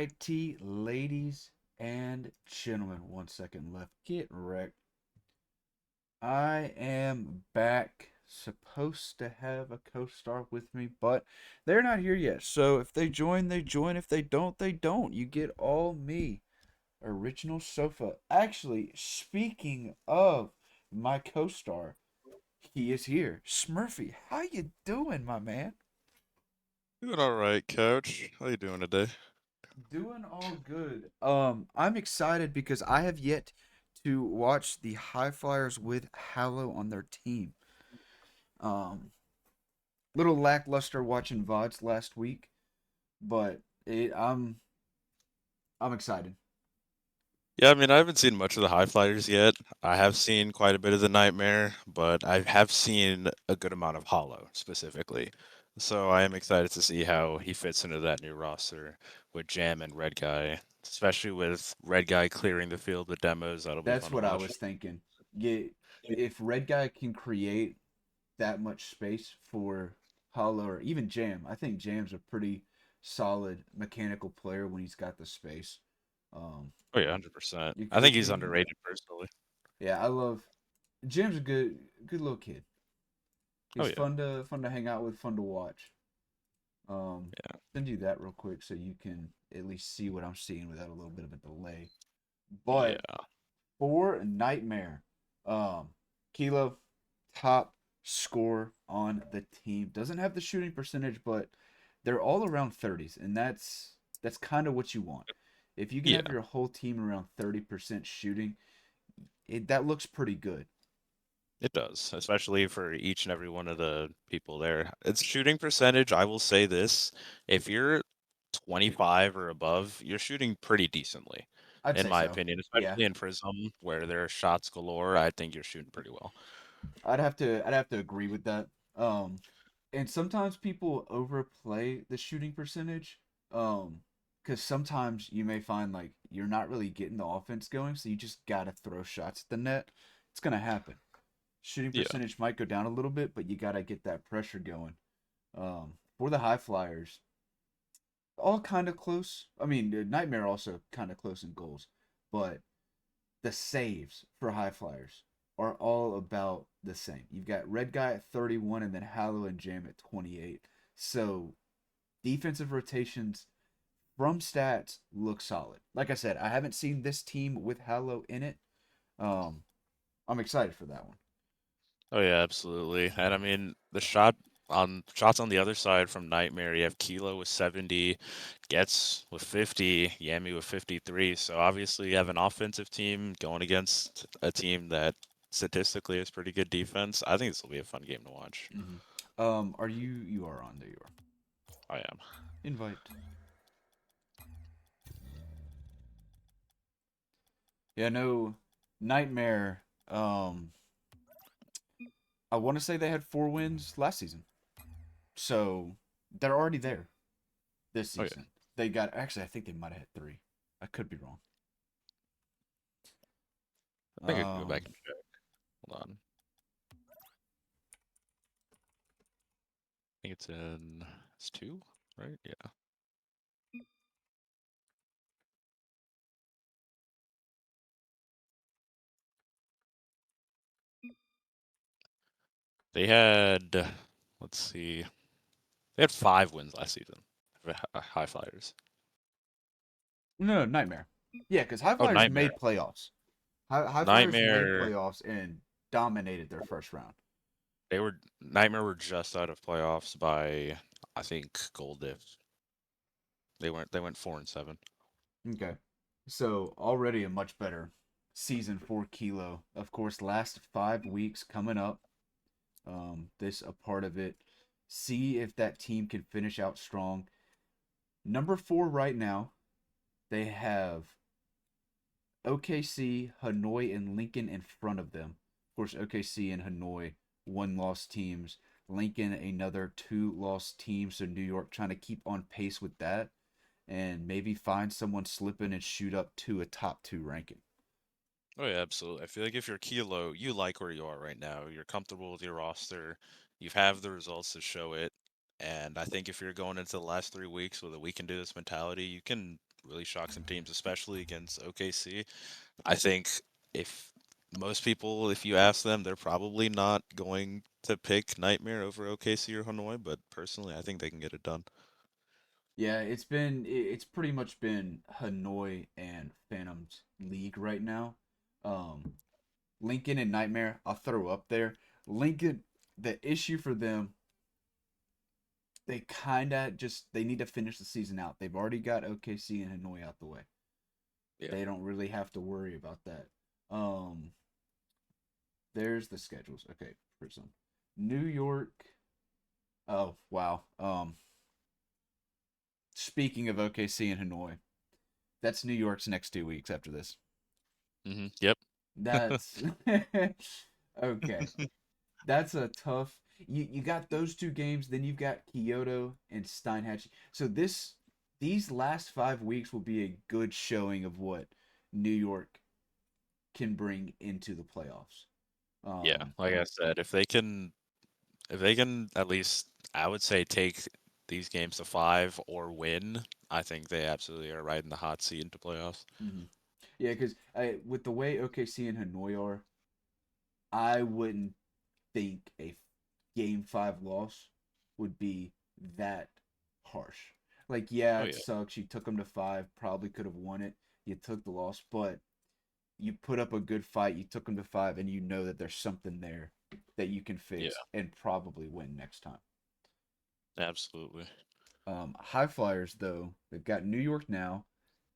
Alrighty, ladies and gentlemen, 1 second left. Get wrecked. I am back. Supposed to have a co-star with me, but they're not here yet. So if they join, they join. If they don't, they don't. You get all me. Original sofa. Actually, speaking of my co-star, he is here. Smurfy, how you doing, my man? Doing all right, Coach. How you doing today? Doing all good. I'm excited because I have yet to watch the Highflyers with Hallow on their team. Um, Little lackluster watching VODs last week, but I'm excited. Yeah, I mean, I haven't seen much of the Highflyers yet. I have seen quite a bit of the Nightmare, but I have seen a good amount of Hollow specifically. So I am excited to see how he fits into that new roster with Jam and Red Guy, especially with Red Guy clearing the field with demos. That'll be That's fun to what I watch. was thinking. Get if Red Guy can create that much space for Hollow or even Jam, I think Jam's a pretty solid mechanical player when he's got the space. Um, Oh yeah, 100%. I think if he's you underrated personally. Yeah, I love Jim's a good little kid. Oh He's yeah, fun to hang out with, fun to watch. yeah, Send you that real quick so you can at least see what I'm seeing without a little bit of a delay. But yeah. for Nightmare, um, Kilo, top score on the team. Doesn't have the shooting percentage, but they're all around 30s, and that's kind of what you want. If you can have Yeah. your whole team around 30% shooting, that looks pretty good. It does, especially for each and every one of the people there. It's shooting percentage, I will say this, if you're 25 or above, you're shooting pretty decently, I'd in say my so. opinion, Yeah. especially in Prism where there are shots galore. I think you're shooting pretty well. I'd have to agree with that. Um, and sometimes people overplay the shooting percentage. Because sometimes you may find like you're not really getting the offense going, so you just gotta throw shots at the net. It's gonna happen. Shooting Yeah. percentage might go down a little bit, but you gotta get that pressure going. For the high flyers, all kind of close. I mean, Nightmare also kind of close in goals, but the saves for high flyers are all about the same. You've got Red Guy at 31 and then Hallow and Jam at 28. So defensive rotations from stats look solid. Like I said, I haven't seen this team with Hallow in it. Um, I'm excited for that one. Oh yeah, absolutely. And I mean, the shots on the other side from Nightmare, you have Kilo with 70, Gets with 50, Yami with 53. So obviously you have an offensive team going against a team that statistically is pretty good defense. I think this will be a fun game to watch. Are you are on? There you are. I am. Invite. Yeah, no, Nightmare. I want to say they had 4 wins last season, so they're already there this Oh yeah. season. They got actually, I think they might have had three. I could be wrong. I think I can go Um, back and check. Hold on. I think it's two, right? Yeah. They had, let's see, they had 5 wins last season for High Flyers. no, Nightmare. Yeah, because High Oh, Flyers Nightmare. made playoffs. High Flyers made Nightmare. playoffs and dominated their first round. Nightmare were just out of playoffs by I think goal diff. They went 4-7. Okay, so already a much better season for Kilo. Of course, last 5 weeks coming up. This a part of it. See if that team can finish out strong. Number 4 right now. They have OKC, Hanoi, and Lincoln in front of them. Of course, OKC and Hanoi, one-loss teams. Lincoln, another two-loss team. So New York trying to keep on pace with that and maybe find someone slipping and shoot up to a top two ranking. Oh yeah, absolutely. I feel like if you're Kilo, you like where you are right now. You're comfortable with your roster. You have the results to show it, And I think if you're going into the last 3 weeks with a we can do this mentality, you can really shock some teams, especially against OKC. I think if most people, if you ask them, they're probably not going to pick Nightmare over OKC or Hanoi, but personally, I think they can get it done. Yeah, it's pretty much been Hanoi and Phantom's league right now. Um, Lincoln and Nightmare, I'll throw up there. Lincoln, the issue for them, they kind of just they need to finish the season out. They've already got OKC and Hanoi out the way. Yeah. They don't really have to worry about that. Um, there's the schedules. Okay, Prism. New York. Oh wow. Speaking of OKC and Hanoi, that's New York's next 2 weeks after this. Yep. That's okay. That's a tough. You got those two games, then you've got Kyoto and Steinhatchee. So these last 5 weeks will be a good showing of what New York can bring into the playoffs. Yeah, Um, like I said, if they can at least, I would say, take these games to 5 or win, I think they absolutely are right in the hot seat into playoffs. mhm. Yeah, because with the way OKC and Hanoi are, I wouldn't think a game 5 loss would be that harsh. Like, yeah, Oh it yeah, sucks. You took them to 5, probably could have won it. You took the loss, but you put up a good fight. You took them to 5, and you know that there's something there that you can yeah, fix and probably win next time. absolutely. High Flyers, though, they've got New York now,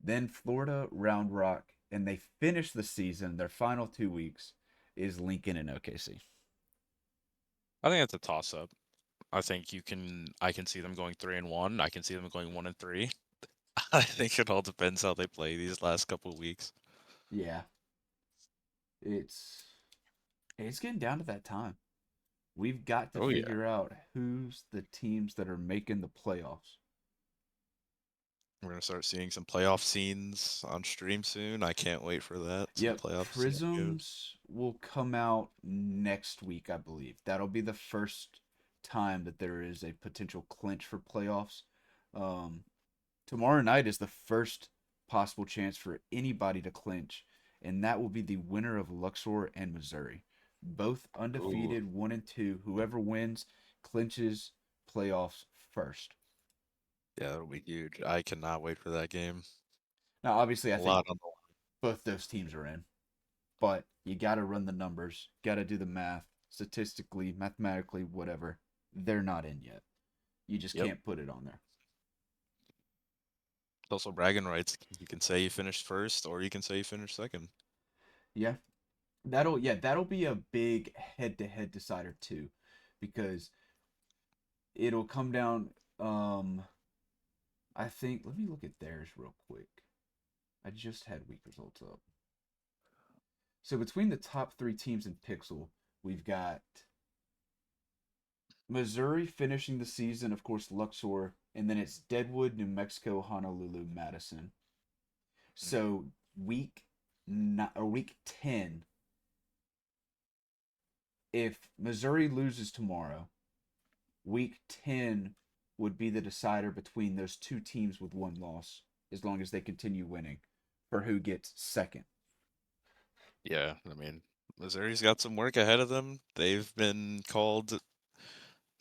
then Florida, Round Rock, and they finish the season. Their final 2 weeks is Lincoln and OKC. I think that's a toss up. I can see them going 3-1. I can see them going 1-3. I think it all depends how they play these last couple of weeks. Yeah, it's it's getting down to that time. We've got to Oh yeah, figure out who's the teams that are making the playoffs. we're gonna start seeing some playoff scenes on stream soon. I can't wait for that. Some Yep, playoff scenarios. Prisms will come out next week, I believe. That'll be the first time that there is a potential clinch for playoffs. Um, Tomorrow night is the first possible chance for anybody to clinch, and that will be the winner of Luxor and Missouri. Both Ooh, undefeated, 1-2. Whoever wins clinches playoffs first. yeah, that'll be huge. I cannot wait for that game. Now, obviously, I A think lot on the both those teams are in, but you got to run the numbers, got to do the math, statistically, mathematically, whatever. They're not in yet. You just Yep. can't put it on there. It's also bragging rights. You can say you finished first, or you can say you finished second. Yeah, that'll be a big head-to-head decider too, because it'll come down. I think. Let me look at theirs real quick. I just had week results up. So between the top 3 teams in Pixel, we've got Missouri finishing the season, of course, Luxor, and then it's Deadwood, New Mexico, Honolulu, Madison. Mhm. So week 10, if Missouri loses tomorrow, week 10 would be the decider between those 2 teams with one loss, as long as they continue winning, for who gets second. Yeah, I mean, Missouri's got some work ahead of them. They've been called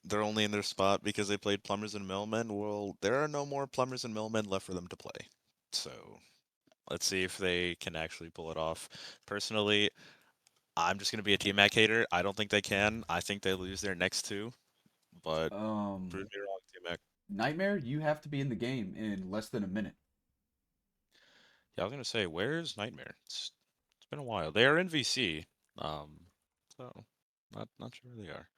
they're only in their spot because they played plumbers and millmen. Well, there are no more plumbers and millmen left for them to play. So let's see if they can actually pull it off. Personally, I'm just gonna be a T-Mac hater. I don't think they can. I think they lose their next two, but Um, prove me wrong, T-Mac. Nightmare, you have to be in the game in less than a minute. Yeah, I was gonna say, where's Nightmare? It's been a while. They are in VC. Um, so not sure where they are.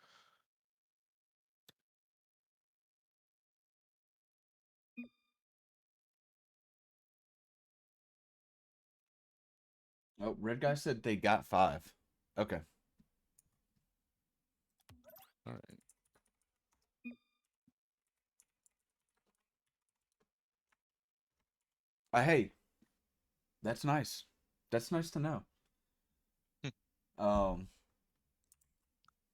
Oh, Red Guy said they got 5. Okay. All right. Hey, that's nice. That's nice to know. Hmm. Um,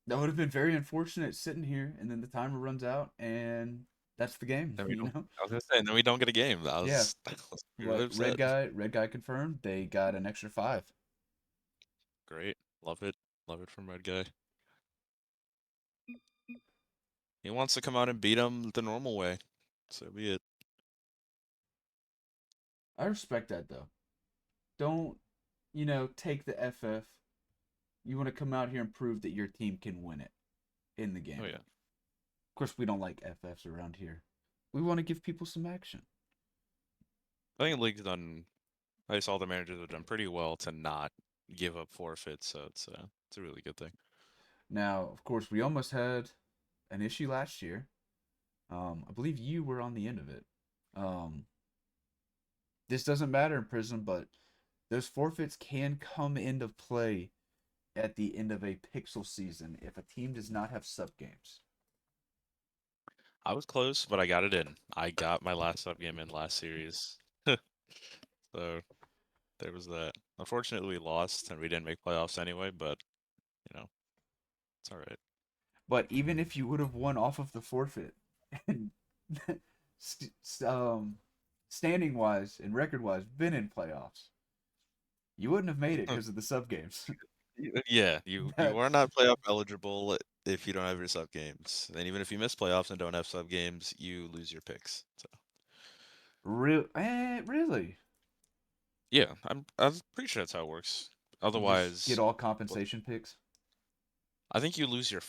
That would have been very unfortunate sitting here, and then the timer runs out, and that's the game. Then we You don't. know? I was gonna say, and then we don't get a game. That Yeah. was, that was really But upset. red guy confirmed. They got an extra 5. Great, love it, love it from Red Guy. He wants to come out and beat him the normal way. So be it. I respect that though. Don't take the FF. You want to come out here and prove that your team can win it in the Oh game. yeah. Of course, we don't like FFs around here. We want to give people some action. I think the league's done. I saw the managers have done pretty well to not give up forfeits, so it's a really good thing. Now, of course, we almost had an issue last year. I believe you were on the end of it. Um, this doesn't matter in Prism, but those forfeits can come into play at the end of a pixel season if a team does not have sub games. I was close, but I got it in. I got my last sub game in last series. So there was that. Unfortunately, we lost and we didn't make playoffs anyway, but you know, it's all right. But even if you would have won off of the forfeit, and standing wise and record wise, been in playoffs, you wouldn't have made it because of the sub games. Yeah, you are That's not playoff eligible if you don't have your sub games. And even if you miss playoffs and don't have sub games, you lose your picks. So real. Really? yeah, I'm pretty sure that's how it works. You just get Otherwise, all well, compensation picks. I think you lose your.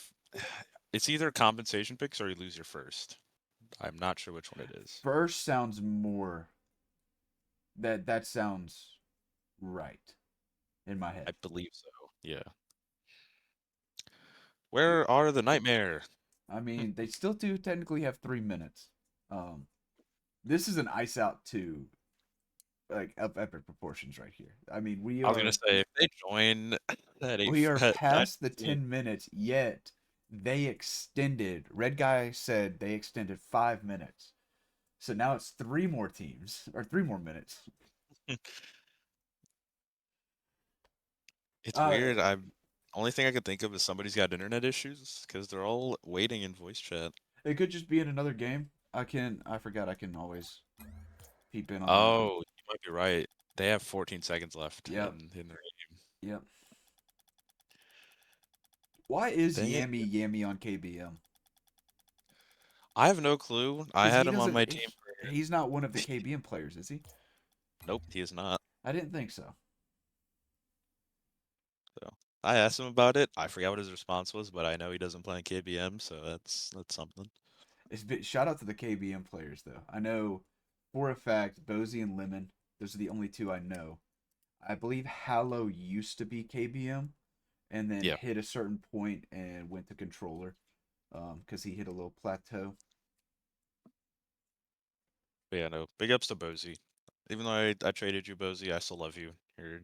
It's either compensation picks or you lose your first. I'm not sure which one it is. First sounds more. That sounds right in my head. I believe so. Yeah. Where are the nightmare? I mean, they still do technically have 3 minutes. Um, this is an ice out to like of epic proportions right here. I mean, I was gonna say if they join at we are at past the 9:15, 10 minutes, yet they extended. Red guy said they extended 5 minutes, so now it's three more teams or 3 more minutes. it's Uh, weird. I'm only thing I could think of is somebody's got internet issues because they're all waiting in voice chat. it could just be in another game. I forgot I can always peep in on that. Oh, you might be right. They have 14 seconds left Yep, in their game. yep. Why is Dang it. Yammy on KBM? I have no clue. I Because had him on my team for. he's not one of the KBM players, is he? Nope, he is not. I didn't think so. So I asked him about it. I forgot what his response was, but I know he doesn't play in KBM, so that's something. Shout out to the KBM players though. I know for a fact Bozy and Lemon. Those are the only two I know. I believe Hallow used to be KBM, and then Yeah. hit a certain point and went to controller, because he hit a little plateau. But yeah, no. Big ups to Bozy. Even though I traded you, Bozy, I still love you. You're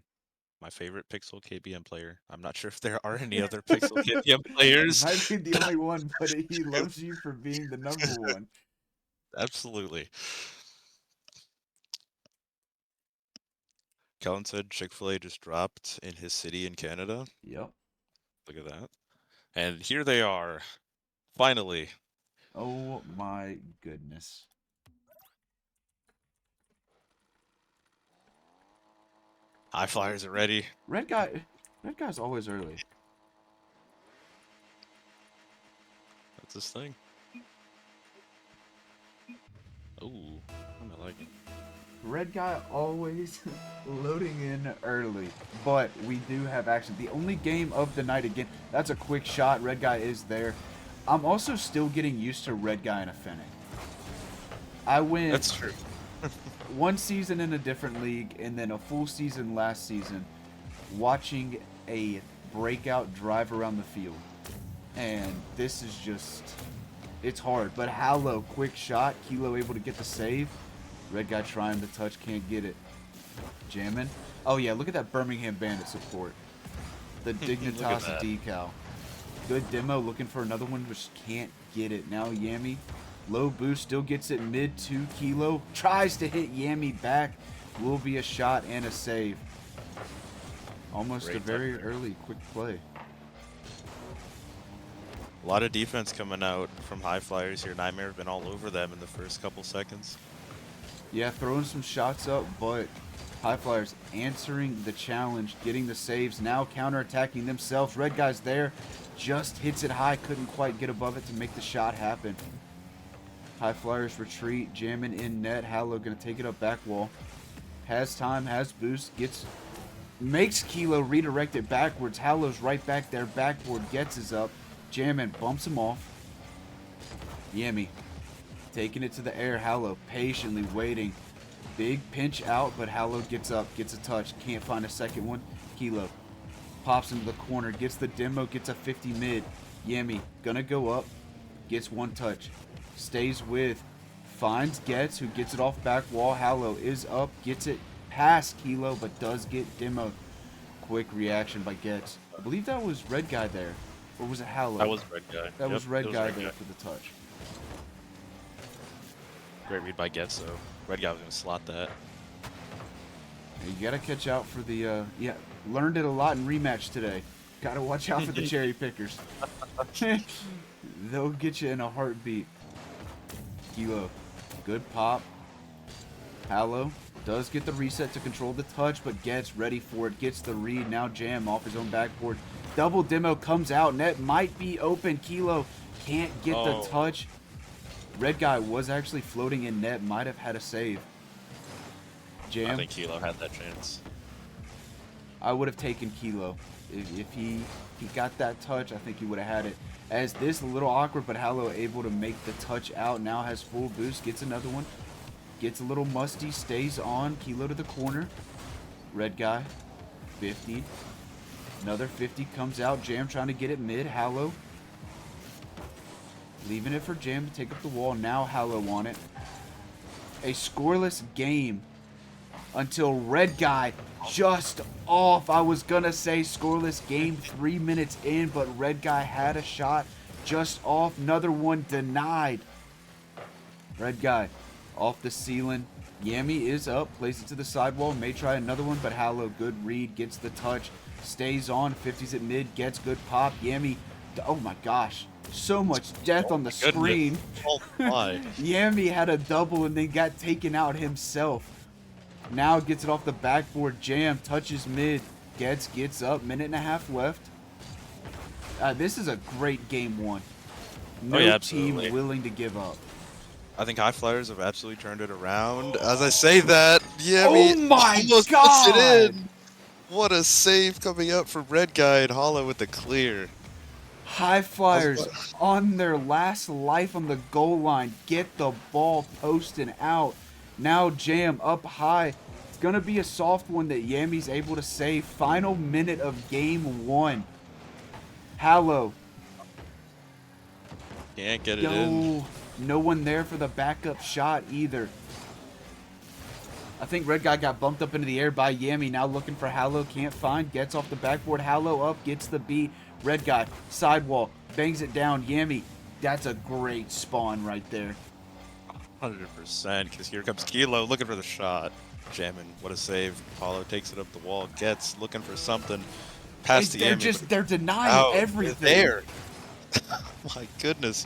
my favorite Pixel KBM player. I'm not sure if there are any other Pixel KBM You players. might be the only one, but he loves you for being the number one. Absolutely. Kellen said Chick-fil-A just dropped in his city in Canada. Yep. Look at that. And here they are, finally. Oh my goodness. Highflyers are ready. Red guy. Red guy's always early. That's his thing. Oh, I'm liking. Red guy always loading in early, but we do have action. The only game of the night again. That's a quick shot. Red guy is there. I'm also still getting used to red guy in a Fennec. I went That's true. one season in a different league and then a full season last season watching a breakout drive around the field. And this is just, it's hard. But Hallow, quick shot. Kilo able to get the save. Red guy trying to touch, can't get it. Jamming. Oh yeah, look at that Birmingham Bandit support. The Dignitas decal. Good demo, looking for another one, just can't get it. Now Yammy, low boost, still gets it mid to Kilo. Tries to hit Yammy back. Will be a shot and a save. Almost Great a very touch. early quick play. A lot of defense coming out from Highflyers here. Nightmare have been all over them in the first couple seconds. Yeah, throwing some shots up, but Highflyers answering the challenge, getting the saves, now counterattacking themselves. Red guy's there, just hits it high, couldn't quite get above it to make the shot happen. Highflyers retreat, jamming in net. Hallow gonna take it up back wall. Has time, has boost, makes Kilo redirect it backwards. Hallow's right back there, backboard, gets his up. Jamming, bumps him off. Yemi taking it to the air. Hallow patiently waiting. Big pinch out, but Hallow gets up, gets a touch. Can't find a second one. Kilo pops into the corner, gets the demo, gets a 50 mid. Yemi gonna go up, gets one touch. Stays with, finds Getz, who gets it off back wall. Hallow is up, gets it past Kilo, but does get demoed. Quick reaction by Getz. I believe that was Red Guy there. Or was it Hallow? That was Red Guy. That was Red Guy Red there Guy. for the touch. Great read by Getzo. Red Guy was going to slot that. You gotta catch out for the, yeah, learned it a lot in rematch today. Gotta watch out for the cherry pickers. They'll get you in a heartbeat. Kilo, good pop. Hallow does get the reset to control the touch, but gets ready for it. Gets the read, now Jam off his own backboard. Double demo comes out, net might be open. Kilo can't get the touch. Red Guy was actually floating in net, might have had a save. Jam. I think Kilo had that chance. I would have taken Kilo. If he got that touch, I think he would have had it. As this, a little awkward, but Hallow able to make the touch out. Now has full boost, gets another one. Gets a little musty, stays on. Kilo to the corner. Red Guy, 50. Another 50 comes out. Jam trying to get it mid. Hallow leaving it for Jam to take up the wall. Now Hallow on it. A scoreless game until Red Guy just off. I was gonna say scoreless game 3 minutes in, but Red Guy had a shot just off. Another one denied. Red Guy off the ceiling. Yami is up, plays it to the sidewall, may try another one, but Hallow, good read, gets the touch, stays on, 50s at mid, gets good pop. Yami, oh my gosh, so much death on the screen. Oh my. Yami had a double and then got taken out himself. Now gets it off the backboard. Jam touches mid. Gets up. Minute and a half left. This is a great game one. No team willing to give up. I think Highflyers have absolutely turned it around. As I say that, oh my god! It in. What a save coming up from Red Guy and Hollow with the clear. Highflyers on their last life on the goal line. Get the ball posting out. Now Jam up high. It's going to be a soft one that Yami's able to save. Final minute of game one. Hallow. Can't get it in. No one there for the backup shot either. I think Red Guy got bumped up into the air by Yami. Now looking for Hallow. Can't find. Gets off the backboard. Hallow up. Gets the beat. Red Guy. Sidewall. Bangs it down. Yami. That's a great spawn right there. 100%, because here comes Kilo looking for the shot. Jamming, what a save. Apollo takes it up the wall, gets looking for something. Past the Yami. They're denying everything. There. My goodness.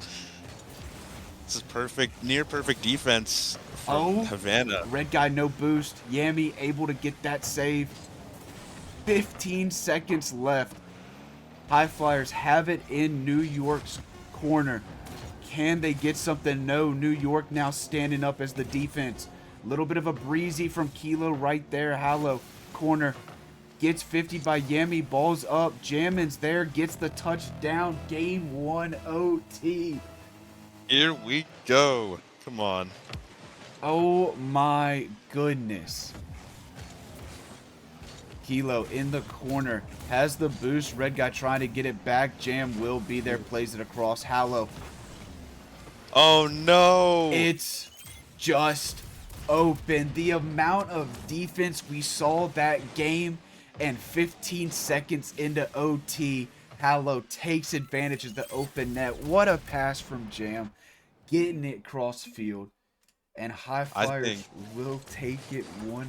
This is perfect, near perfect defense from Havana. Red Guy no boost. Yami able to get that save. 15 seconds left. Highflyers have it in New York's corner. Can they get something? No. New York now standing up as the defense. Little bit of a breezy from Kilo right there. Hallow, corner. Gets 50 by Yami. Balls up. Jammin's there. Gets the touchdown. Game 1 OT. Here we go. Come on. Oh my goodness. Kilo in the corner. Has the boost. Red Guy trying to get it back. Jam will be there. Plays it across. Hallow. Oh no! It's just open. The amount of defense we saw that game, and 15 seconds into OT, Hallow takes advantage of the open net. What a pass from Jam. Getting it cross field. And Highflyers will take it 1-0.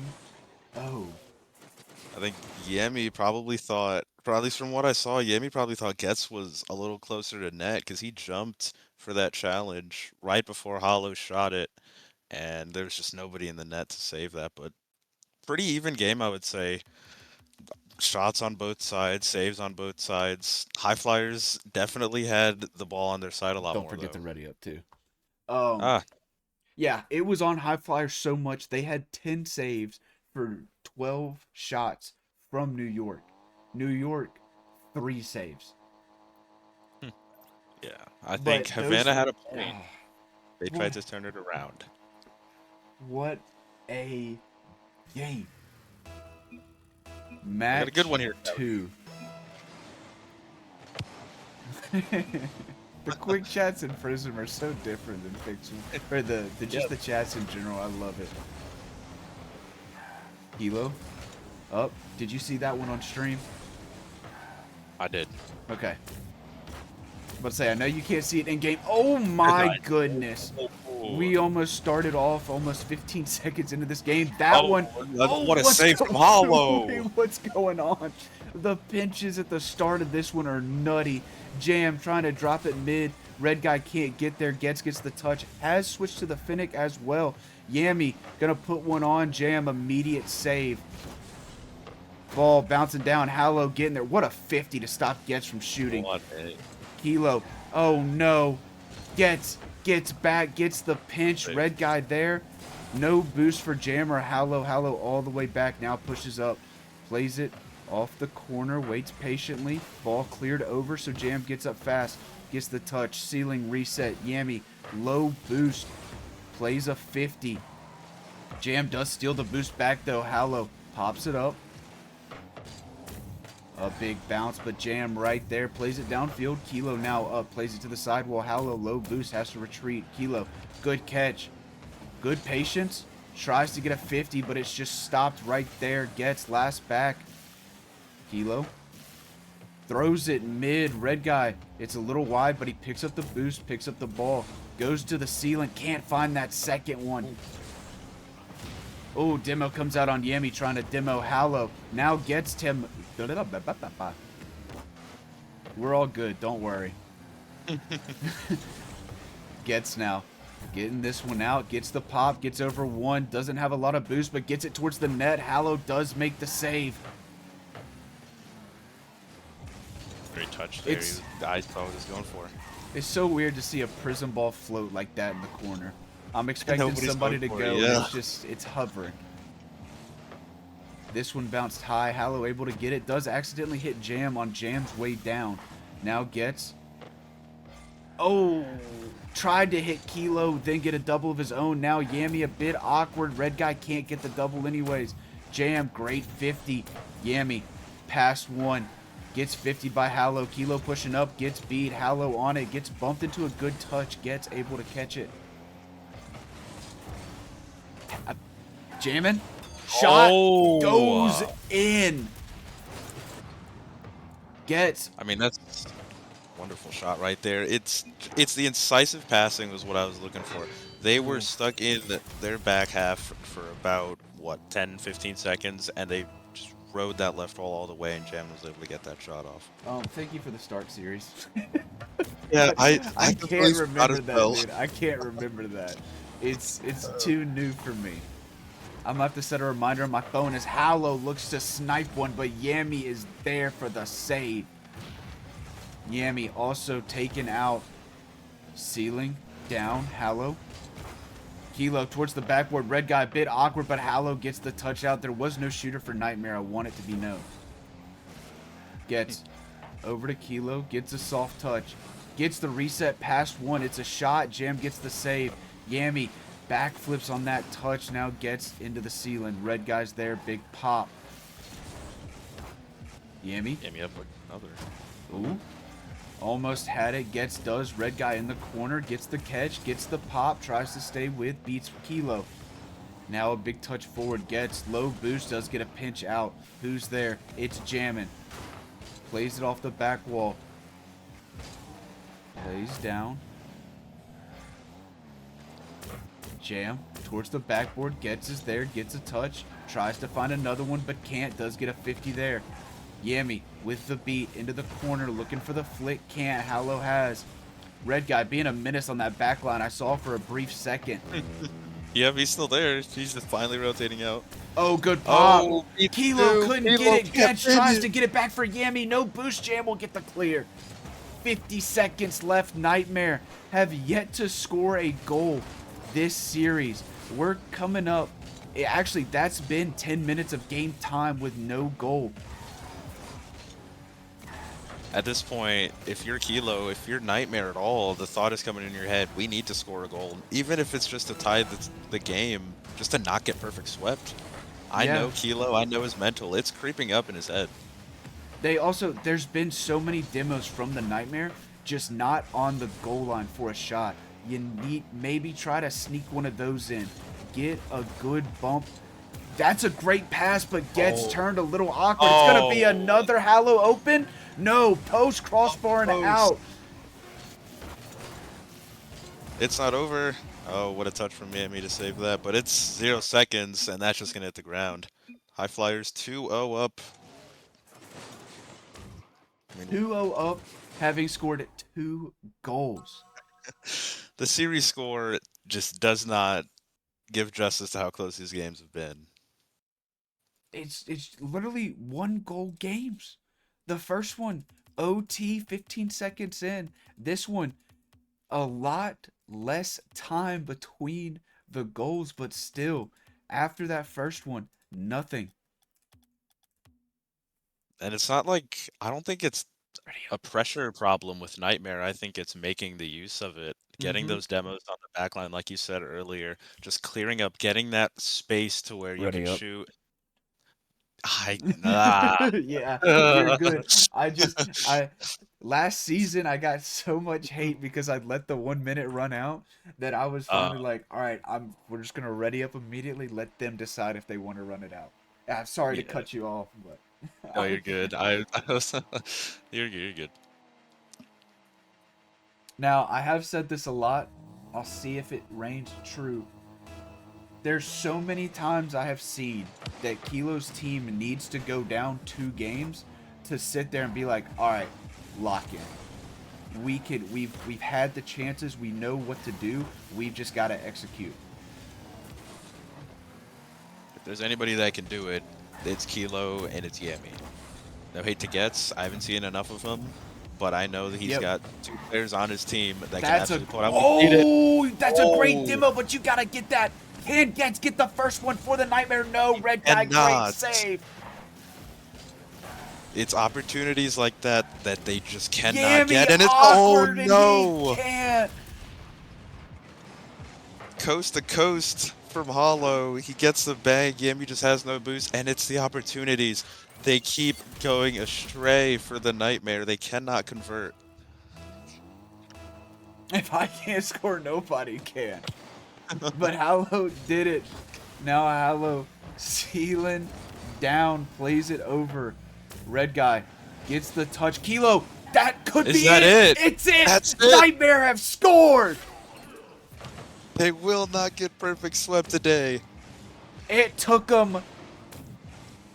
I think Yemi probably thought at least from what I saw, Yemi probably thought Getz was a little closer to net because he jumped for that challenge right before Hollow shot it, and there was just nobody in the net to save that. But pretty even game, I would say. Shots on both sides, saves on both sides. Highflyers definitely had the ball on their side a lot Don't more, forget the though. ready up too. Um, Ah, yeah, it was on High Flyers so much they had 10 saves for 12 shots from New York. New York, 3 saves. hmm, yeah. I think But those, Havana had a point. ah, They what, tried to turn it around. what a game. I got a good Match one here, Kev. 2. The quick chats in Prism are so different than fiction, or the just Yep, the chats in general. I love it. Kilo, up. Did you see that one on stream? I did. Okay. But say I know you can't see it in game. Oh Good my night. goodness. Oh, We almost started off almost 15 seconds into this game. That oh, one. Oh, what a what's save from going Hollow! what's going on? The pinches at the start of this one are nutty. Jam trying to drop it mid. Red guy can't get there. Gets the touch. Has switched to the Finnick as well. Yami gonna put one on. Jam immediate save. Ball bouncing down. Hallow getting there. What a 50 to stop Gets from shooting. What a Kilo. Oh no. Gets back, gets the pinch. save. Red guy there. No boost for Jam or Hallow. Hallow all the way back. Now pushes up. Plays it off the corner. Waits patiently. Ball cleared over, so Jam gets up fast. Gets the touch. Ceiling reset. Yami. Low boost. Plays a 50. Jam does steal the boost back though. Hallow pops it up. A big bounce, but Jam right there. Plays it downfield. Kilo now up. Plays it to the sidewall. Hallow low boost. Has to retreat. Kilo. Good catch. Good patience. Tries to get a 50, but it's just stopped right there. Gets last back. Kilo. Throws it mid. Red guy. It's a little wide, but he picks up the boost. Picks up the ball. Goes to the ceiling. Can't find that second one. Oh, demo comes out on Yami trying to demo Hallow. Now gets Tim. We're all good. Don't worry. Gets now. Getting this one out. Gets the pop. Gets over one. Doesn't have a lot of boost, but gets it towards the net. Hallow does make the save. Great touch there. It's I saw what he was going for. it's so weird to see a prism ball float like that in the corner. I'm expecting Nobody's somebody to going for go, it, and yeah. it's hovering. This one bounced high. Hallow able to get it. Does accidentally hit Jam on Jam's way down. Now gets. Oh, tried to hit Kilo, then get a double of his own. Now Yami a bit awkward. Red guy can't get the double anyways. Jam, great 50. Yami, past one. Gets 50 by Hallow. Kilo pushing up, gets beat. Hallow on it, gets bumped into a good touch. Gets able to catch it. Jamming. Shot goes Oh! in. Gets. I mean, that's a wonderful shot right there. It's the incisive passing was what I was looking for. They were stuck in their back half for about, what, 10, 15 seconds, and they just rode that left wall all the way, and Jam was able to get that shot off. Thank you for the start series. Yeah, I completely can't forgot remember as that, well. dude. I can't remember that. It's too new for me. I'm gonna have to set a reminder on my phone as Hallow looks to snipe one, but Yami is there for the save. Yami also taken out. Ceiling down. Hallow. Kilo towards the backboard. Red guy a bit awkward, but Hallow gets the touch out. There was no shooter for Nightmare. I want it to be known. Gets over to Kilo. Gets a soft touch. Gets the reset past one. It's a shot. Jam gets the save. Yami backflips on that touch. Now gets into the ceiling. Red guy's there. Big pop. Yami. Yami up with another. Ooh. Almost had it. Does. Red guy in the corner. Gets the catch. Gets the pop. Tries to stay with. Beats Kilo. Now a big touch forward. Gets low boost. Does get a pinch out. Who's there? It's Jammin'. Plays it off the back wall. Plays down. Jam towards the backboard. Gets is there. Gets a touch. Tries to find another one, but can't. Does get a 50 there. Yami with the beat into the corner, looking for the flick. Can't. Hallow has. Red guy being a menace on that back line. I saw for a brief second. Yep, he's still there. He's just finally rotating out. Oh, good pop. Oh, beat Kilo two. couldn't get Kilo it. can't Getch tries finish. to get it back for Yami. No boost jam will get the clear. 50 seconds left. Nightmare have yet to score a goal this series. We're coming up. Actually, that's been 10 minutes of game time with no goal. At this point, if you're Kilo, if you're Nightmare at all, the thought is coming in your head, we need to score a goal. Even if it's just to tie the game, just to not get perfect swept. I Yeah. know Kilo, I know his mental. It's creeping up in his head. There's been so many demos from the Nightmare, just not on the goal line for a shot. You need maybe try to sneak one of those in. Get a good bump. That's a great pass, but gets turned a little awkward. It's going to be another Hallow open. No, post crossbar and out. It's not over. Oh, what a touch from Miami to save that. But it's 0 seconds, and that's just going to hit the ground. Highflyers 2-0 up. 2-0 up, having scored 2 goals. The series score just does not give justice to how close these games have been. It's literally 1-goal games. The first one, OT 15 seconds in. This one, a lot less time between the goals, but still, after that first one, nothing. And it's not like, I don't think it's a pressure problem with Nightmare. I think it's making the use of it, getting those demos on the back line, like you said earlier, just clearing up, getting that space to where you can shoot. Yeah, you're good. Last season I got so much hate because I'd let the 1 minute run out that I was finally like, all right, we're just gonna ready up immediately, let them decide if they want to run it out. I'm sorry to cut you off, but No, you're good. I was, you're good. Now, I have said this a lot. I'll see if it reigns true. There's so many times I have seen that Kilo's team needs to go down 2 games to sit there and be like, all right, lock in. We've had the chances. We know what to do. We've just got to execute. If there's anybody that can do it, it's Kilo and it's Yami. No hate to Getz. I haven't seen enough of him, but I know that he's got 2 players on his team that can absolutely pull out. That's a great demo, but you got to get that. Can Getz get the first one for the Nightmare? No, red guy, great save. It's opportunities like that that they just cannot get, and it's no. He can't. Coast to coast from Hollow, he gets the bang. Yami just has no boost, and it's the opportunities. They keep going astray for the Nightmare. They cannot convert. If I can't score, nobody can. But Hallow did it. Now Hallow sealing down, plays it over. Red guy gets the touch. Kilo, that could be it. It's it. That's it. Nightmare have scored. They will not get perfect swept today. It took them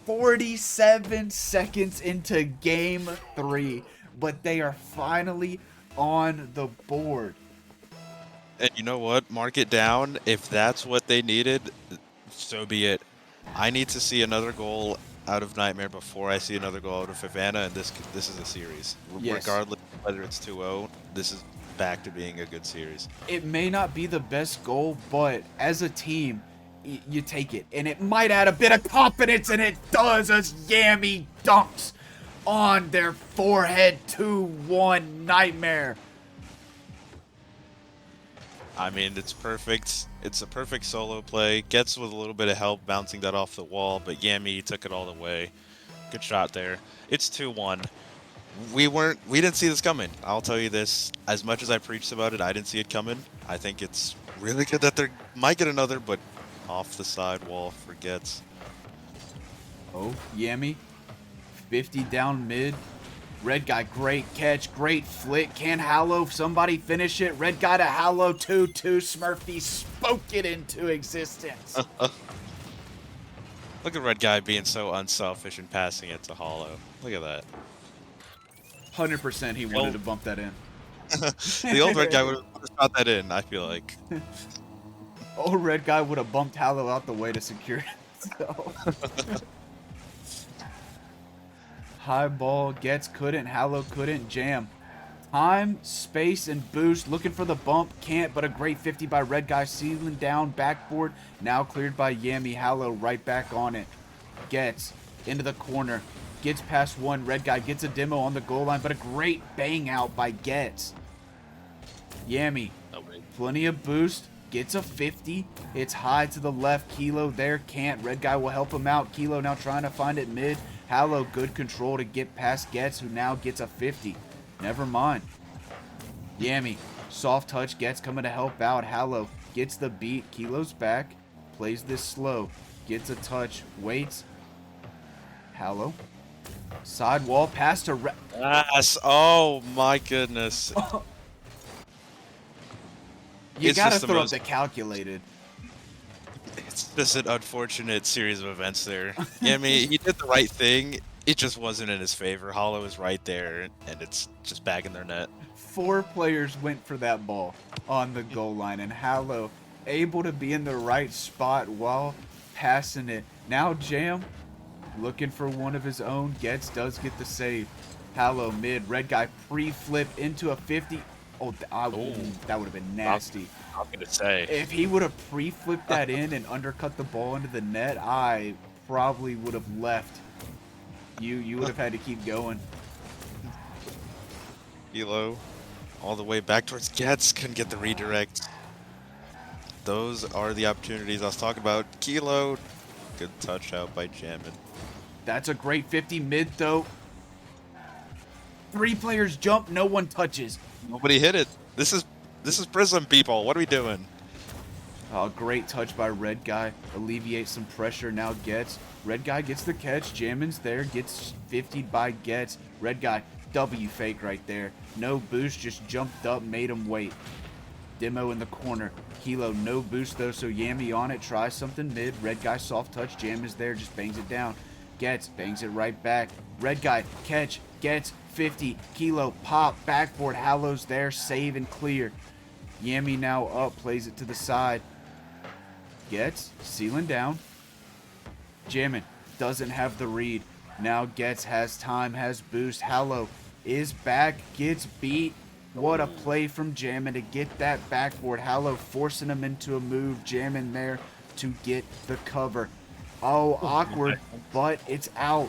47 seconds into game 3, but they are finally on the board. And you know what? Mark it down. If that's what they needed, so be it. I need to see another goal out of Nightmare before I see another goal out of Havana, and this is a series. Yes. Regardless of whether it's 2-0, this is back to being a good series. It may not be the best goal, but as a team, you take it. And it might add a bit of confidence, and it does as Yami dunks on their forehead. 2-1 Nightmare. I mean, it's perfect. It's a perfect solo play. Gets with a little bit of help bouncing that off the wall, but Yami took it all the way. Good shot there. It's 2-1. We didn't see this coming. I'll tell you this. As much as I preached about it, I didn't see it coming. I think it's really good that they might get another, but off the side wall for Getz. Oh, Yami. 50 down mid. Red guy, great catch, great flick. Can Hallow somebody finish it? Red guy to Hallow, 2-2. Smurfy spoke it into existence. Look at Red Guy being so unselfish and passing it to Hollow. Look at that. 100% he The wanted old, to bump that in. the old Red Guy would have shot that in, I feel like. Old red guy would have bumped Hallow out the way to secure himself. High ball gets, couldn't, Hallow couldn't, jam. Time, space, and boost. Looking for the bump. Can't, but a great 50 by Red Guy. Sealing down. Backboard. Now cleared by Yami. Hallow right back on it. Gets into the corner. Gets past one. Red Guy gets a demo on the goal line, but a great bang out by Gets. Yami. Oh, wait. Plenty of boost. Gets a 50. It's high to the left. Kilo there. Can't. Red Guy will help him out. Kilo now trying to find it mid. Hallow good control to get past Gets, who now gets a 50. Never mind. Yami, soft touch, Gets coming to help out. Hallow gets the beat. Kilo's back. Plays this slow. Gets a touch. Waits. Hallow. Sidewall. Pass to... Yes. Oh, my goodness. You It's gotta just the throw up most. the calculated. It's just an unfortunate series of events there. Yeah, I mean, he did the right thing. It just wasn't in his favor. Hollow is right there, and it's just back in their net. 4 players went for that ball on the goal line, and Hallow able to be in the right spot while passing it. Now Jam looking for one of his own. Does get the save. Hallow mid. Red Guy pre-flip into a 50. Oh, Oh, that would have been I'm, nasty. I'm gonna say. If he would have pre-flipped that in and undercut the ball into the net, I probably would have left. You would have had to keep going. Elo, all the way back towards Getz, couldn't get the redirect. Those are the opportunities I was talking about. Kilo, good touch out by Jammin. That's a great 50 mid though. 3 players jump, no one touches. Nobody hit it. This is Prism, people. What are we doing? Oh, great touch by Red Guy. Alleviates some pressure. Now Gets. Red Guy gets the catch. Jammin's there. Gets 50'd by Gets. Red Guy, W fake right there. No boost, just jumped up, made him wait. Demo in the corner. Kilo, no boost though, so Yami on it. Tries something mid. Red Guy soft touch. Jam is there, just bangs it down. Gets, bangs it right back. Red Guy, catch. Gets 50. Kilo, pop. Backboard. Hallow's there. Save and clear. Yami now up. Plays it to the side. Gets, sealing down. Jammin doesn't have the read. Now Gets has time, has boost. Hallow is back, gets beat. What a play from Jammin to get that backboard. Hallow forcing him into a move. Jammin there to get the cover. Oh, awkward, but it's out.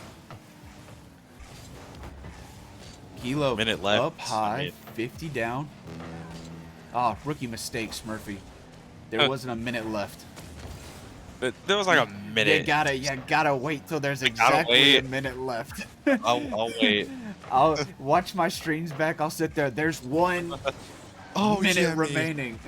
Kilo Minute left. up high, 50 down. Ah, rookie mistake, Smurfy. There wasn't a minute left. There was like a minute. You gotta wait till there's gotta exactly a wait. minute left. I'll wait. I'll watch my streams back. I'll sit there. There's 1 Oh, minute Jimmy. remaining.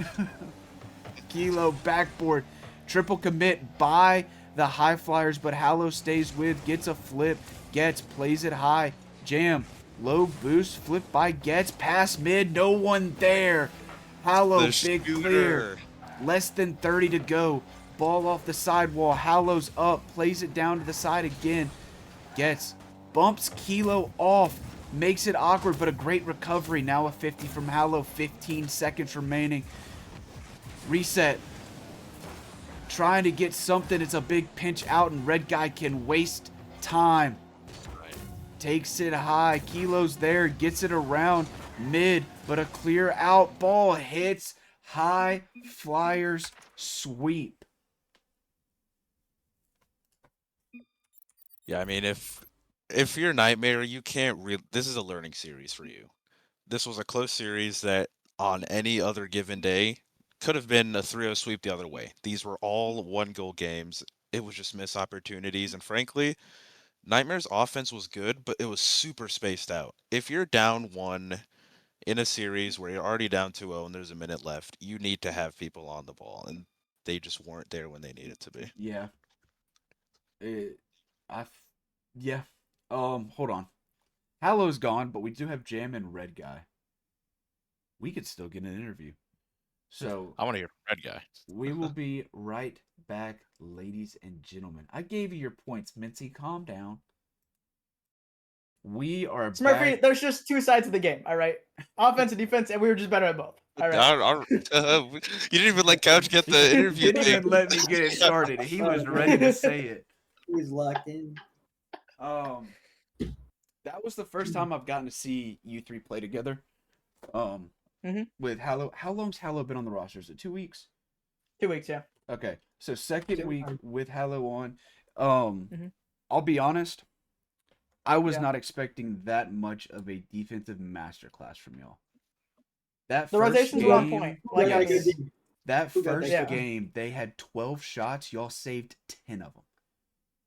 Kilo backboard, triple commit by the Highflyers, but Hallow stays with, gets a flip, Gets, plays it high, Jam, low boost, flip by Gets, pass mid, no one there. Hallow, The big shooter. clear, less than 30 to go. Ball off the sidewall. Hallow's up. Plays it down to the side again. Gets. Bumps Kilo off. Makes it awkward, but a great recovery. Now a 50 from Hallow. 15 seconds remaining. Reset. Trying to get something. It's a big pinch out, and Red Guy can waste time. Right. Takes it high. Kilo's there. Gets it around mid, but a clear out. Ball hits. High Flyers sweep. Yeah, I mean, if you're Nightmare, you can't this is a learning series for you. This was a close series that on any other given day could have been a 3-0 sweep the other way. These were all one goal games. It was just missed opportunities, and frankly, Nightmare's offense was good, but it was super spaced out. If you're down 1 in a series where you're already down 2-0 and there's a minute left, you need to have people on the ball, and they just weren't there when they needed to be. Yeah. It, yeah. Hold on. Hallow's gone, but we do have Jam and Red Guy. We could still get an interview. So I want to hear from Red Guy. we will be right back, ladies and gentlemen. I gave you your points, Mincy. Calm down. We are Smurfy, back. there's just two sides of the game, all right? Offense and defense, and we were just better at both. All right. You didn't even let Couch get the interview Didn't thing. even let me get it started. He was ready to say it. He's locked in. That was the first time I've gotten to see you three play together. With Hallow. How long's Hallow been on the roster? Is it 2 weeks? 2 weeks, yeah. Okay, so second Two week months. with Hallow on. I'll be honest. I was not expecting that much of a defensive masterclass from y'all. That The first rotations were on game, point. Like, I yes. mean, That Who got first that guy? game, they had 12 shots. Y'all saved 10 of them.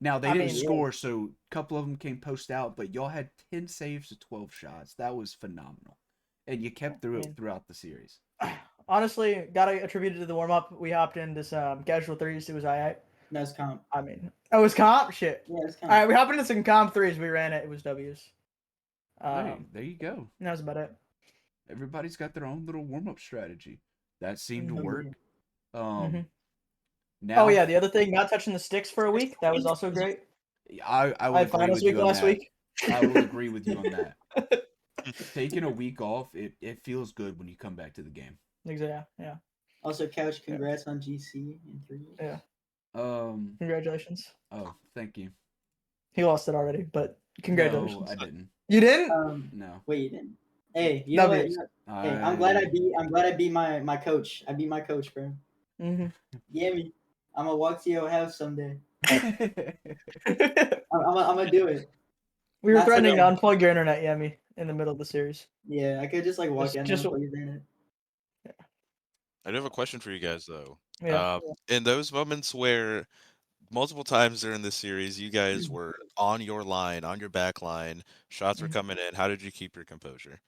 Now, they I didn't mean, score, so a couple of them came post out, but y'all had 10 saves to 12 shots. That was phenomenal. And you kept through it throughout the series. honestly, gotta attribute it to the warm up. We hopped into some casual threes. It was alright. That's comp. I mean, oh, it was comp shit. Yeah, it's comp. All right, we hopped into some comp threes. We ran it. It was W's. Hey, there you go. That was about it. Everybody's got their own little warm-up strategy. That seemed to Mhm. work. Now, Oh yeah, the other thing, not touching the sticks for a week. That was also great. I will I had agree finals with week you on last that. week. I will agree with you on that. Taking a week off, it feels good when you come back to the game. Exactly. Yeah. Also, Couch, congrats on GC in 3 years. Yeah. Congratulations. Congratulations. Oh, thank you. He lost it already, but congratulations. No, I didn't. You didn't? No. Wait, you didn't? Hey, you know what? W's. Hey, I'm glad I beat my coach. I beat my coach, bro. Yeah, me. I'm gonna walk to your house someday. I'm gonna do it. We were Not threatening to today. unplug your internet, Yemi, in the middle of the series. Yeah, I could just like walk in Just- and plug your internet. I do have a question for you guys though. Yeah. In those moments where multiple times during this series you guys were on your line, on your back line, shots were coming in, how did you keep your composure?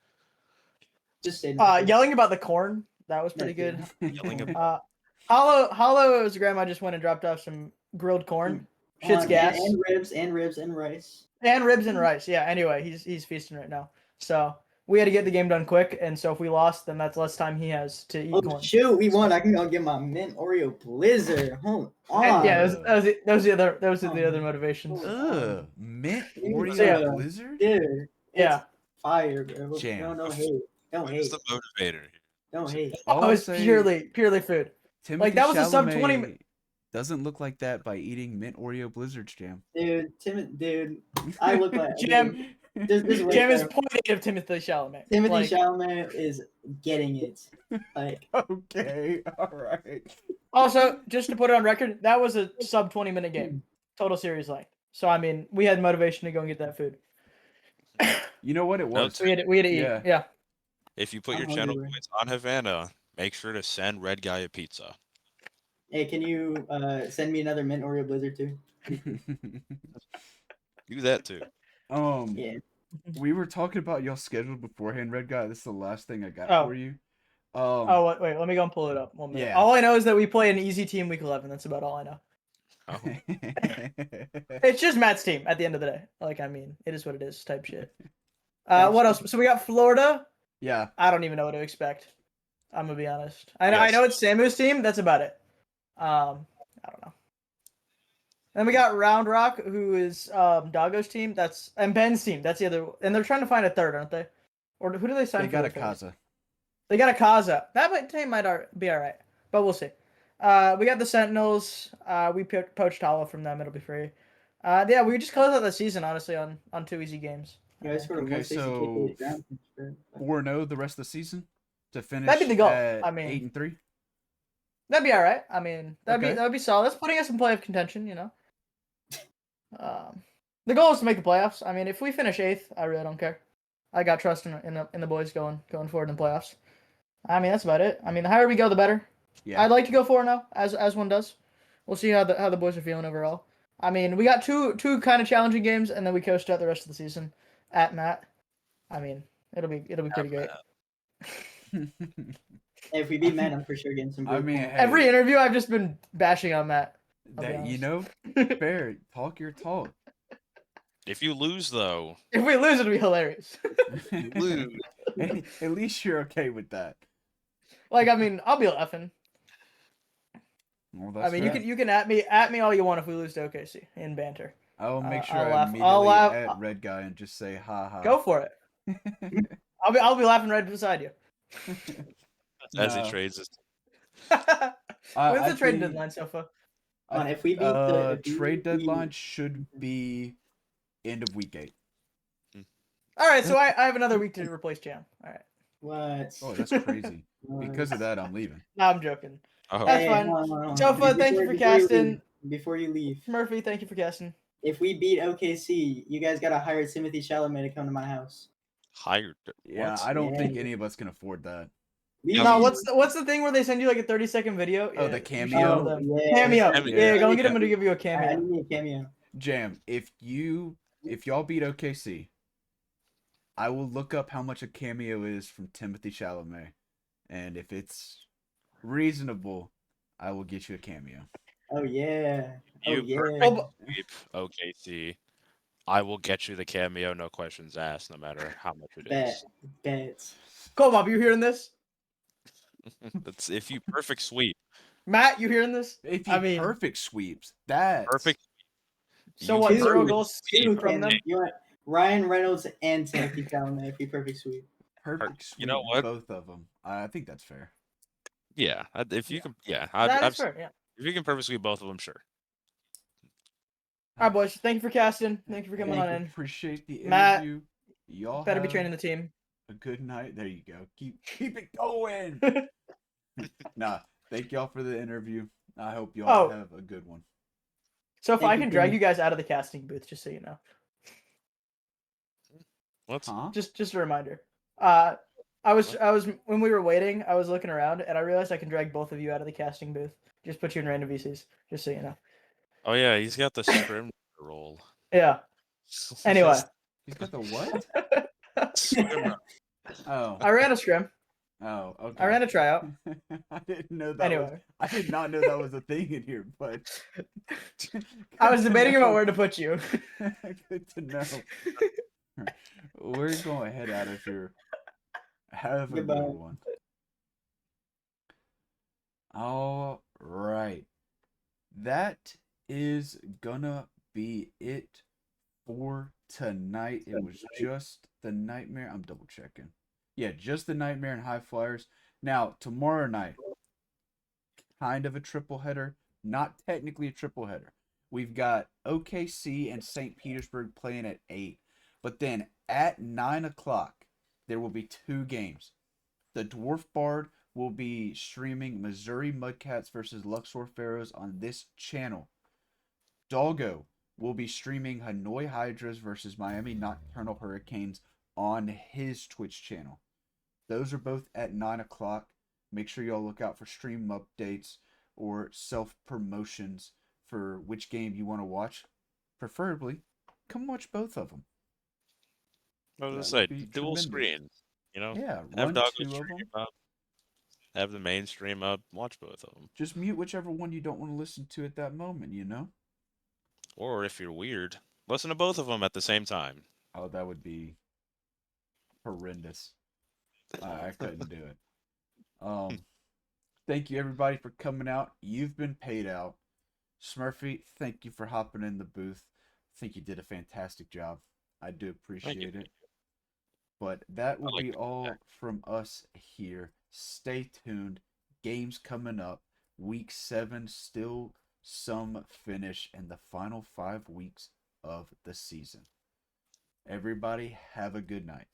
Just say Yelling about the corn. That was pretty good. Yelling about Hollow's grandma just went and dropped off some grilled corn. Shit's gas. And ribs and rice. And ribs and rice. Yeah. Anyway, he's feasting right now. So we had to get the game done quick, and so if we lost, then that's less time he has to eat corn. Shoot, we won. I can go get my mint Oreo Blizzard. Hold on. And yeah, that was the other motivations. Ugh, mint Oreo So, yeah. Blizzard? Dude. Yeah. Fire, bro. Jam. Don't hate. Don't what is hate. the motivator? Don't hate. All Oh, I'll it's say, purely food. Timothy Like, that was a sub Chalamet 20 doesn't look like that by eating mint Oreo Blizzards, Jam. Dude, I look like Jam. This way Jam is better. 0.8 of Timothy Chalamet. Timothy Like, Chalamet is getting it. Like, Okay, all right. also, just to put it on record, that was a sub 20-minute game, total series length. So I mean, we had motivation to go and get that food. You know what it was? We had to eat. Yeah. Yeah. If you put I'm your channel hungry. points on Havana, make sure to send Red Guy a pizza. hey, can you send me another mint Oreo Blizzard too? Do that too. Yeah. We were talking about y'all scheduled beforehand, Red Guy. This is the last thing I got Oh. for you. Wait, let me go and pull it up. 1 minute. Yeah. All I know is that we play an easy team week 11. That's about all I know. Oh. It's just Matt's team at the end of the day. Like, I mean, it is what it is type shit. What else? So we got Florida. Yeah. I don't even know what to expect. I'm gonna be honest. I Yes. know it's Samu's team. That's about it. I don't know. Then we got Round Rock, who is Dago's team. And Ben's team. That's the other. And they're trying to find a third, aren't they? Or who do they sign? They for got the a third? Kaza. They got a Kaza. Team might be all right, but we'll see. We got the Sentinels. We poached Hollow from them. It'll be free. Yeah, we just closed out the season honestly on 2 easy games. Yeah, I scored a Okay, 160 so ground transfer. 4-0 the rest of the season to finish That'd be the goal. at I mean, 8-3. That'd be all right. I mean, Okay. that'd be solid. That's putting us in playoff contention. You know. The goal is to make the playoffs. I mean, if we finish 8th, I really don't care. I got trust in the boys going forward in the playoffs. I mean, that's about it. I mean, the higher we go, the better. Yeah. I'd like to go 4-0, as one does. We'll see how the boys are feeling overall. I mean, we got two kind of challenging games, and then we coast out the rest of the season at Matt. I mean, it'll be pretty great. If we beat Matt, I'm for sure getting some. I blue mean, points. hey, Every interview, I've just been bashing on Matt. I'll be that you honest. know, fair. Talk your talk. If you lose though, If we lose, it'll be hilarious. lose. At least you're okay with that. Like, I mean, I'll be laughing. Well, I that's mean, fair. you can at me all you want if we lose to OKC in banter. I will make sure I'll I laugh. immediately I'll laugh. at Red Guy and just say ha ha. Go for it. I'll be laughing right beside you. As he No, trades his When's I the trade think deadline, Sofa? If we beat the if trade we deadline beat- should be end of week 8. All right, so I have another week to replace Jam. All right. what? Oh, that's crazy. Because of that, I'm leaving. No, I'm joking. Oh, That's Hey, fine. hold on. Sofa, thank you for Before you casting. leave- Before you leave, Murphy, thank you for casting. if we beat OKC, you guys gotta hire Timothy Chalamet to come to my house. hired. Yeah, What? I don't think Yeah. any of us can afford that. Yeah, No, but- what's the thing where they send you like a 30-second video? Oh, the you should cameo? go with them. Yeah. Cameo. Cameo. Yeah, go and get Yeah. him to give you a I cameo. need a cameo. Jam, if y'all beat OKC, I will look up how much a cameo is from Timothy Chalamet, and if it's reasonable, I will get you a cameo. Oh yeah. Oh You yeah. Oh, Sweep OKC. I will get you the cameo, no questions asked, no matter how much it Bet. is. Bet. Kobob, you hearing this? That's if you perfect sweep. Matt, you hearing this? If I he mean, perfect sweeps, that's Perfect. so you what? Two. 0 goals Two from them? You want Ryan Reynolds and Timothy Chalamet if you perfect sweep. perfect sweep. You know what? Both of them. I think that's fair. Yeah, if you Yeah. can, yeah, That I've, is fair. Yeah. if you can perfect sweep both of them, sure. All right, boys. Thank you for casting. Thank you for coming Thank on you. in. Appreciate the Matt, interview. Y'all Better be have training the team. a good night. There you go. Keep it going. Nah, thank y'all for the interview. I hope y'all Oh. have a good one. So if Thank I you, can drag Timmy. you guys out of the casting booth, just so you know. What? Huh? Just a reminder. I was when we were waiting, I was looking around and I realized I can drag both of you out of the casting booth. Just put you in random VCs, just so you know. Oh yeah, he's got the scrim roll. Yeah. Anyway. He's got the what? Scrim. Oh. I ran a scrim. Oh, okay. I ran a tryout. I didn't know that was. Anyway. I did not know that was a thing in here, but I was good to debating about know. where to put you. Good to know. We're going to head out of here. Have a Goodbye. good one. All right. That is gonna be it for tonight. It was just the Nightmare. I'm double checking. Yeah, just the Nightmare and Highflyers. Now, tomorrow night, kind of a triple header. Not technically a triple header. We've got OKC and St. Petersburg playing at 8. But then at 9 o'clock, there will be 2 games. The Dwarf Bard will be streaming Missouri Mudcats versus Luxor Pharaohs on this channel. Doggo will be streaming Hanoi Hydras versus Miami Nocturnal Hurricanes on his Twitch channel. Those are both at 9 o'clock. Make sure y'all look out for stream updates or self-promotions for which game you want to watch. Preferably, come watch both of them. I was That gonna would say be dual tremendous. screen. You know, Yeah, have run Doggo 2 of stream them. up, have the main stream up, watch both of them. Just mute whichever one you don't want to listen to at that moment, you know? Or if you're weird, listen to both of them at the same time. Oh, that would be horrendous. I couldn't do it. Thank you everybody for coming out. You've been paid out. Smurfy, thank you for hopping in the booth. I think you did a fantastic job. I do appreciate it. But that will be all from us here. Stay tuned. Games coming up. Week 7 still some finish in the final 5 weeks of the season. Everybody have a good night.